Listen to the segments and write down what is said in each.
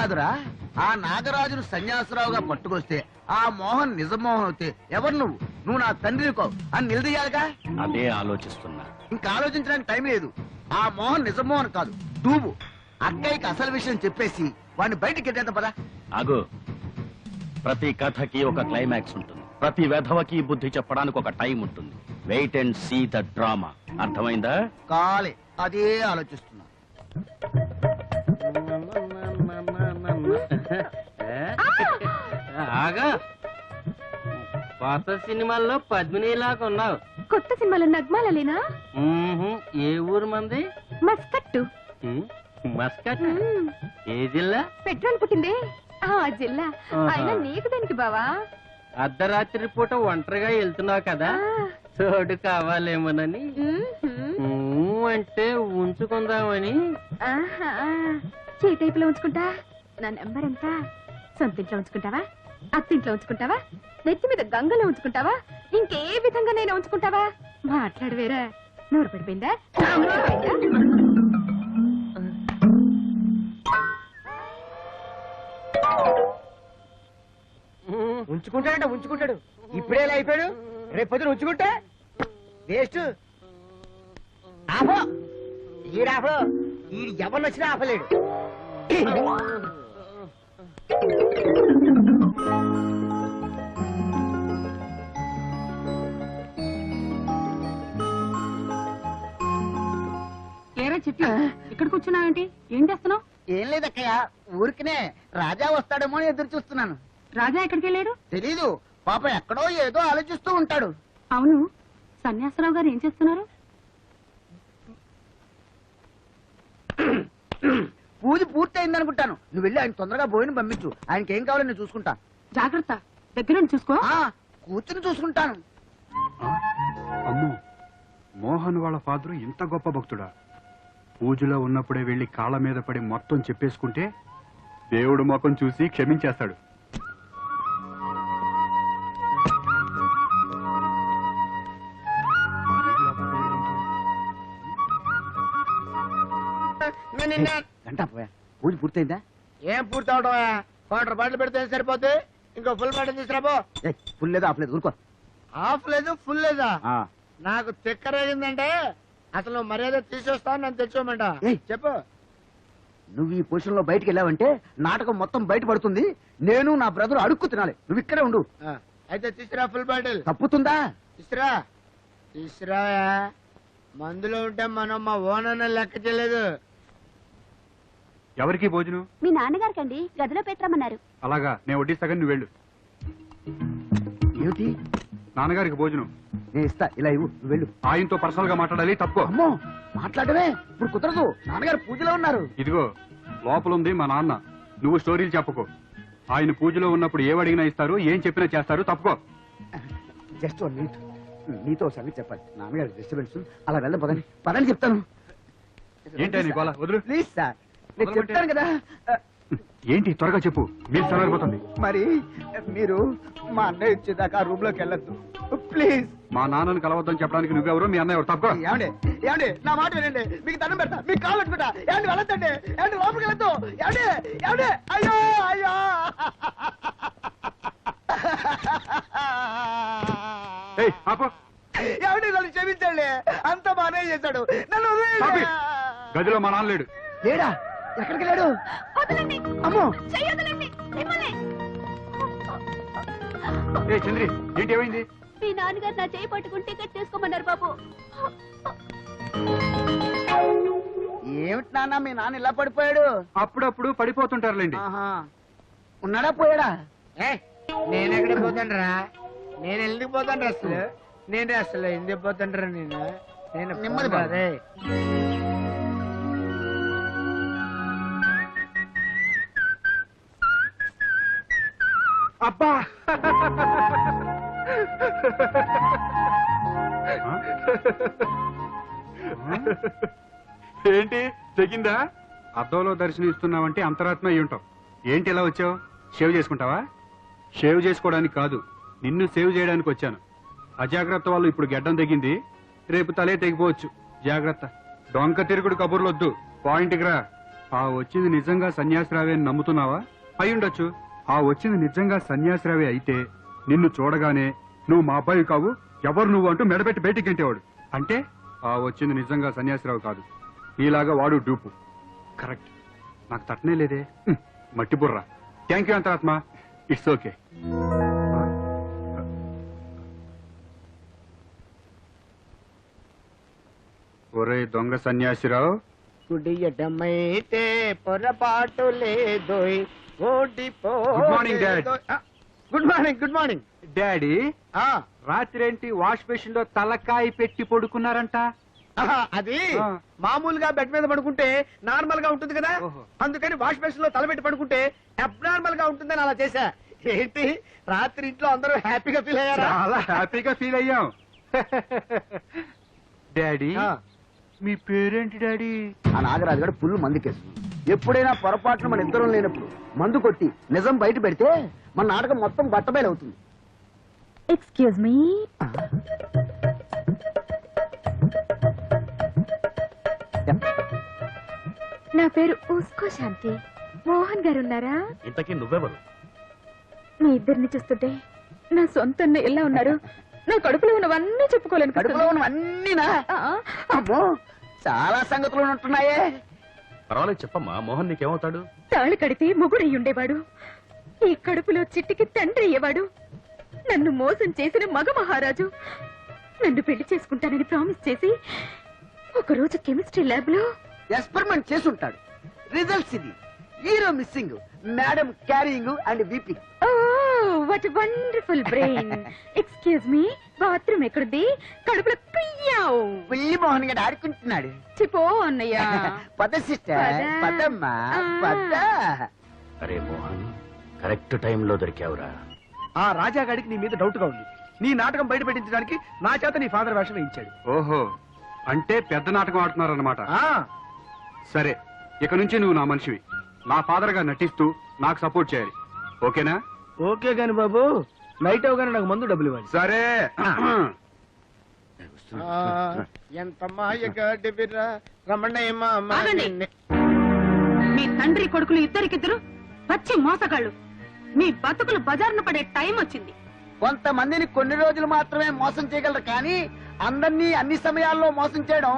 కాదురా, ఆ నాగరాజును సన్యాసరావుగా పట్టుకొస్తే ఆ మోహన్ నిజమోహన్ అవుతే ఎవరు నువ్వు నా తండ్రికో అని నిలదీయాలిగా. అదే ఆలోచిస్తున్నా. ఇంకా ఆలోచించడానికి టైం లేదు. ఆ మోహన్ నిజమోహన్ కాదు, నువ్వు. అక్కయ్యకి అసలు విషయం చెప్పేసి వాడిని బయటికి ఎట్టేద్దాం పదా. ఆగు. ప్రతి కథకి ఒక క్లైమాక్స్ ఉంటుంది, ప్రతి వెధవకి బుద్ధి చెప్పడానికి ఒక టైం ఉంటుంది. Wait and see the drama. అర్థమైందా? కాలే అదే ఆలోచిస్తున్నా. ఆగా, పాత సినిమాల్లో పద్మినిలాగా ఉన్నావు. కొత్త సినిమాలో నగ్మాలలేనా? ఏ ఊరు మంది? మస్కట్టు. మస్కట్? ఏ జిల్లా? పెట్రోల్ పుట్టిందే ఆ జిల్లా. అయినా నీకు దేనికి బావా? అర్ధరాత్రి పూట ఒంటరిగా వెళ్తున్నావు కదా, తోడు కావాలేమోనని. అంటే ఉంచుకుందామని. చేటైపులో ఉంచుకుంటా. నా నెంబర్ ఎంత? సొంతింట్లో ఉంచుకుంటావా, అత్తింట్లో ఉంచుకుంటావా, నెత్తి మీద గంగలో ఉంచుకుంటావా, ఇంకే విధంగా నేను ఉంచుకుంటావా? మాట్లాడు వేరా. నోరు పడిపోయిందా? ఉంచుకుంటాడంట, ఉంచుకుంటాడు. ఇప్పుడే ఇలా అయిపోయాడు, రేపు పొద్దున ఉంచుకుంటా వేస్ట్. ఆపో, ఈడాపో. ఈడు ఎవరిని వచ్చినా ఆపలేడు. ఏరా చెట్టు, ఇక్కడ కూర్చున్నావేంటి? ఏం చేస్తున్నావు? ఏం లేదక్కయ్య, ఊరికినే రాజా వస్తాడేమో అని ఎదురు చూస్తున్నాను. రాజా ఎక్కడికి వెళ్ళాడు? తెలీదు, పాప ఎక్కడో ఏదో ఆలోచిస్తూ ఉంటాడు. అవును, సన్యాసరావు గారు ఏం చేస్తున్నారు? పూజ పూర్తయింది అనుకుంటాను. నువ్వు వెళ్ళి ఆయన తొందరగా భోజనం పంపించు. ఆయనకి ఏం కావాలో నేను చూసుకుంటా. జాగ్రత్త, దగ్గర చూసుకో. కూర్చుని చూసుకుంటాను. అమ్మో, మోహన్ వాళ్ళ ఫాదరు ఇంత గొప్ప భక్తుడా? పూజలో ఉన్నప్పుడే వెళ్లి కాళ్ళ మీద పడి మొత్తం చెప్పేసుకుంటే దేవుడు ముఖం చూసి క్షమించేస్తాడు. గంట పోయా, పూజ పూర్తయిందా? ఏం పూర్తవటమా? క్వార్టర్ బాటిల్ పెడితే సరిపోతే ఇంకో ఫుల్ బాటిల్ తీసుకురాబో. ఫుల్ లేదా ఆఫ్ లేదు, ఊరుకో. హాఫ్ లేదు, ఫుల్ లేదా? నాకు తిక్కరేగిందంటే అసలు మర్యాద తీసేస్తా, నన్ను తెచ్చుకోమంట. చెప్పు. నువ్వు ఈ పొజిషన్ లో బయటికి వెళ్ళావంటే నాటకం మొత్తం బయట పడుతుంది. నేను నా బ్రదర్ అడుక్కు తినాలి. నువ్వు ఇక్కడే ఉండు. అయితే తీసుకురా ఫుల్ బాటిల్. తప్పుతుందా? తీసుకురా, తీసుకురా. మందులో ఉంటే మనం మా ఓనర్ లెక్క చేయలేదు. ఎవరికి భోజనం? మీ నాన్నగారికండి, గదిలో పెట్టరమ్మన్నారు. అలాగా, నేను వడ్డిస్తాగా, నువ్వు వెళ్ళు. ఏమిటి? నాన్నగారికి భోజనం నేను ఇస్తా, ఇలా ఇవ్వు, నువ్వు వెళ్ళు. ఆయనతో పర్సనల్ గా మాట్లాడాలి. తప్పుకో. అమ్మో, మాట్లాడమే ఇప్పుడు కుదరదు. నాన్నగారు పూజలో ఉన్నారు. ఇదిగో లోపల ఉంది మా నాన్న. నువ్వు స్టోరీలు చెప్పుకో. ఆయన పూజలో ఉన్నప్పుడు ఏవడిగినా ఇస్తారు, ఏం చెప్పినా చేస్తారు. తప్పుకో. జస్ట్ 1 మినిట్, నీతో సంగతి చెప్పాలి. నాన్నగారు డిస్టర్బెన్స్. అలా వెళ్దాం, పదని పదని చెప్తాను. ఏంటి నీ గోల? వదులు. ప్లీజ్ సార్, నేను చెప్తాను కదా. ఏంటి త్వరగా చెప్పు, మీరు చల్లారిపోతుంది. మరి మీరు మా అన్నయ్య వచ్చేదాకా ఆ రూమ్ లోకి వెళ్ళొద్దు ప్లీజ్. మా నాన్నని కలవద్దని చెప్పడానికి నువ్వెవరు, మీ అన్నయ్య ఎవరు? తప్పుకో. ఏమండి, ఏమండి, నా మాట వినండి. మీకు దండం పెడతా, మీకు కాలు పెట్టుకుంటా. ఏమండి, వెళ్ళొద్దండి. ఏమండి, లోపలికి వెళ్ళొద్దు. ఏమండి, ఏమండి, అయ్యో అయ్యో. ఏమండి, నన్ను క్షమించండి. అంత బానే చేశాడు. నన్ను వదిలేయండి. గదిలో మా నాన్న లేడు. లేడా? ఎక్కడికి లేడు? అమ్మో, ఏ చంద్రి, ఏంటి ఏమైంది? మీ నాన్నగారు నా చేయి పట్టుకుని టికెట్ తీసుకోమన్నారు బాబు. ఏమిటి నాన్న, మీ నాన్న ఇలా పడిపోయాడు? అప్పుడప్పుడు పడిపోతుంటారులేండి. ఉన్నాడా పోయాడా? నేను ఎక్కడ పోతాండ్రా? నేను ఎందుకు పోతాండ్రా అసలు? నేను అసలు ఎందుకు పోతాండ్రా? నేను నెమ్మది అదే. అబ్బా, ఏంటి తెగిందా? అద్దంలో దర్శనం ఇస్తున్నావంటే అంతరాత్మ అయి ఉంటావు. ఏంటి ఇలా వచ్చావు? షేవ్ చేసుకుంటావా? షేవ్ చేసుకోవడానికి కాదు, నిన్ను సేవ్ చేయడానికి వచ్చాను. అజాగ్రత్త వాళ్ళు ఇప్పుడు గెడ్డం తెగింది, రేపు తలే తెగిపోవచ్చు. జాగ్రత్త. డొంక తిరుగుడు కబుర్లొద్దు, పాయింట్కి రా. ఆ వచ్చింది నిజంగా సన్యాసిరావే అని నమ్ముతున్నావా? అయ్యుండొచ్చు. ఆ వచ్చింది నిజంగా సన్యాసిరావే అయితే నిన్ను చూడగానే నువ్వు మా అబ్బాయి కావు, ఎవరు నువ్వు అంటూ మెడబెట్టి బయటికి గంటేవాడు. అంటే ఆ వచ్చింది నిజంగా సన్యాసిరావు కాదు, ఈలాగా వాడు డూపు. కరెక్ట్. నాకు తట్టనే లేదే. మట్టి బుర్ర. థ్యాంక్ యూ అంతరాత్మ. It's okay. ఒరే దొంగ సన్యాసిరావు, కుడియటమైతే పొరపాటు లేదోయ్. Good morning, Dad. Good morning. Good morning daddy. రాత్రేంటి వాష్ బేసిన్ లో తలకాయ పెట్టి పడుకున్నారంట? అది ఆ. మామూలుగా బెడ్ మీద పడుకుంటే నార్మల్ గా ఉంటుంది కదా, ఓహో. అందుకని వాష్ బేసిన్ లో తలపెట్టి పడుకుంటే అబ్నార్మల్ గా ఉంటుందని అలా చేశా. ఏంటి రాత్రి ఇంట్లో అందరూ హ్యాపీగా ఫీల్ అయ్యారా? చాలా హ్యాపీగా ఫీల్ అయ్యాం. డాడీ, ఆ. మీ పేరేంటి డాడీ? ఆ నాగరాజు గారు ఫుల్ మందు కేసు. ఎప్పుడైనా పొరపాటున మన ఇద్దరం లేనప్పుడు మందు కొట్టి నిజం బయట పెడితే మన నాటకం మొత్తం బట్టబయలవుతుంది. Excuse me. నా పేరు ఉస్కో శాంతి. మోహన్ గారు ఉన్నారా? ఇంతకీ నువ్వెవరు? మీ ఇద్దరిని చూస్తుంటే నా సొంత అన్నయ్య ఎలా ఉన్నారు. నా కడుపులో ఉన్నవన్నీ చెప్పుకోలేను. కడుపులో ఉన్నవన్నీనా? అమ్మో, చాలా సంగతులు ఉంటున్నాయే. పర్వాలేదు చెప్పమ్మా. మోహన్ నీకేమవుతాడు? తాళి కడితే మొగుడై ఉండేవాడు. ఈ కడుపులో చిట్టికి తండ్రి అయ్యేవాడు. నన్ను మోసం చేసిన మగ మహారాజు. నన్ను పెళ్లి చేసుకుంటానని ప్రామిస్ చేసి ఒకరోజు కెమిస్ట్రీ ల్యాబ్ లో ఎక్స్పెరిమెంట్ చేసి ఉంటాడు. రిజల్ట్స్ ఇది. Hero missing, madam carrying and weeping. Oh what wonderful brain. Excuse me, bathroom ఎక్కడుంది? కడుపులో కుయ్యావు. పుల్లి మోహన్ గారు ఆడుకుంటున్నాడు. చిపో అన్నయ్య. పద సిస్టర్, పద. పదమ్మా పద. అరే మోహన్, కరెక్ట్ టైంలో దొరికావురా. ఆ రాజాగాడికి నీ మీద డౌట్ గా ఉంది. నీ నాటకం బయట పెట్టించడానికి నా చేత నీ ఫాదర్ వేషం వేయించాడు. ఓహో, అంటే పెద్ద నాటకం ఆడుతున్నారన్నమాట. సరే, ఇక నుంచి నువ్వు నా మనిషివి. నా ఫాదర్ గా నటిస్తూ నాకు సపోర్ట్ చేయాలి. ఓకేనా? ఓకే గాని బాబు, నైట్ అవగానే నాకు మందు డబ్బులు ఇవ్వాలి. సరే. ఎంత మాయగాడివిరా రమణయ్య. ఆగండి. మీ తండ్రి కొడుకులు ఇద్దరికిద్దరు పచ్చి మోసగాళ్ళు. మీ బతుకులు బజార్ను పడే టైం వచ్చింది. కొంతమందిని కొన్ని రోజులు మాత్రమే మోసం చేయగలరు, కానీ అందరినీ అన్ని సమయాల్లో మోసం చేయడం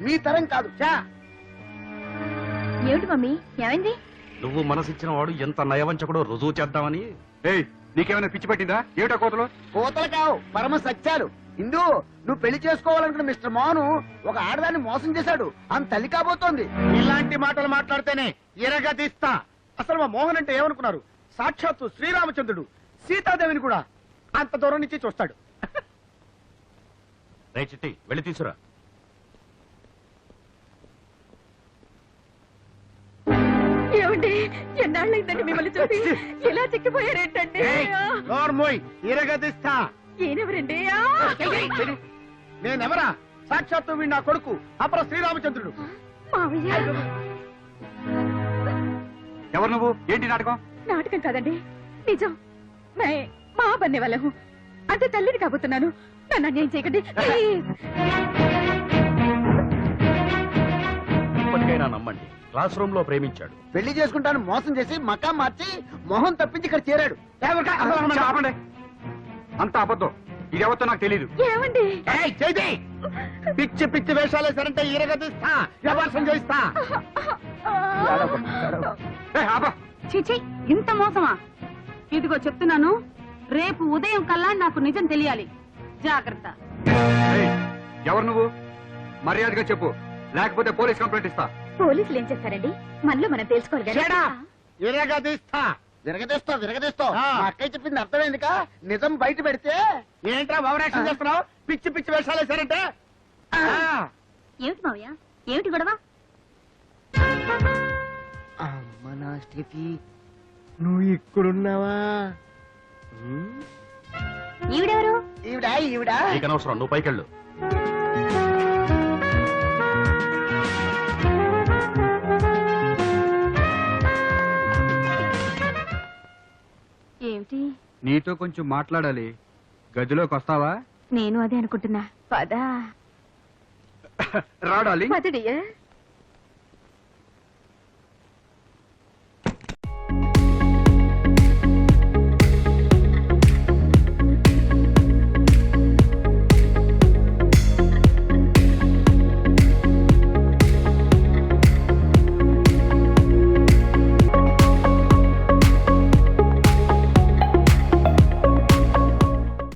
మీ తరం కాదు. చా. ఏమిటి మమ్మీ, ఏమైంది? నువ్వు మనసిచ్చిన వాడు ఎంత నయవంచకుడో రుజువు చేద్దామని. ఏయ్, నీకేమైనా పిచ్చి పట్టిందా? ఏమిటా కోతలు? కోతలు కావు, పరమ సత్యాలు. ఇందు, నువ్వు పెళ్లి చేసుకోవాలనుకున్న మిస్టర్ మోహన్ ఒక ఆడదాన్ని మోసం చేశాడు. ఆమె తల్లి కాబోతోంది. ఇలాంటి మాటలు మాట్లాడితేనే ఎరగదీస్తా. అసలు మా మోహన్ అంటే ఏమనుకున్నారు? సాక్షాత్తు శ్రీరామచంద్రుడు. సీతాదేవిని కూడా అంత దూరం నుంచి చూస్తాడు. రే చిట్టి, వెళ్ళి తీసురా. ఏమండి, ఎన్నాళ్ళైందండి మిమ్మల్ని చూసి. ఎలా చెక్కిపోయారేంటండి? నోర్మోయ్, ఎరగదీస్తా. ఈయనెవరండి? నేనెవరా? సాక్షాత్తు వీడు నా కొడుకు, అపర శ్రీరామచంద్రుడు. మావయ్య. ఎవరు నువ్వు? ఏంటి నాటకం? నాటకం కాదండి, నిజం. మా బన్నే వాళ్ళము. అంటే తల్లిని కాబోతున్నాను. నన్ను అన్యాయం చేయకండి ప్లీజ్. ఇప్పటికైనా నమ్మండి, క్లాస్ రూమ్ లో ప్రేమించాడు. పెళ్లి చేసుకుంటాను మోసం చేసి మకా మార్చి మోహన్ తప్పించి ఇక్కడ చేరాడు. ఆపండి. అంత అబద్ధం. ఇది ఎవరితో నాకు తెలీదు. ఏమండి? పిచ్చి పిచ్చి వేషాలు వేశారంటే ఇరగదీస్తా, వ్యవహారం చేయిస్తా. ఏయ్, ఆపు. చిచి, ఇంత మోసమా? ఇదిగో చెప్తున్నాను, రేపు ఉదయం కల్లా నాకు నిజం తెలియాలి. జాగ్రత్త. ఏయ్, ఎవరు నువ్వు? మర్యాదగా చెప్పు, లేకపోతే పోలీస్ కంప్లైంట్ ఇస్తా. పోలీసులు ఏం చేస్తారండి? మనలో మనం తెలుసుకోవాలి కదా. Shut up. ఇరగదీస్తా. విరగదీస్తావు. మా అక్కయ్య చెప్పింది అర్థమైందిగా. నిజం బయట పెడితే ఏంట్రా ఓవరాక్షన్ చేస్తున్నావు? పిచ్చి పిచ్చి వేషాలు వేశారంటే. ఏమిటి మావయ్య, ఏమిటి గొడవ? అమ్మ నా స్టెఫీ, నువ్వు ఇక్కడున్నావా? ఈవిడెవరు? ఈవిడా నీకు అనవసరం, నువ్వు పైకెళ్ళు. ఏమిటి? నీతో కొంచెం మాట్లాడాలి. గదిలోకి వస్తావా? నేను అదే అనుకుంటున్నా. పదా రాడాలి. పదడియా.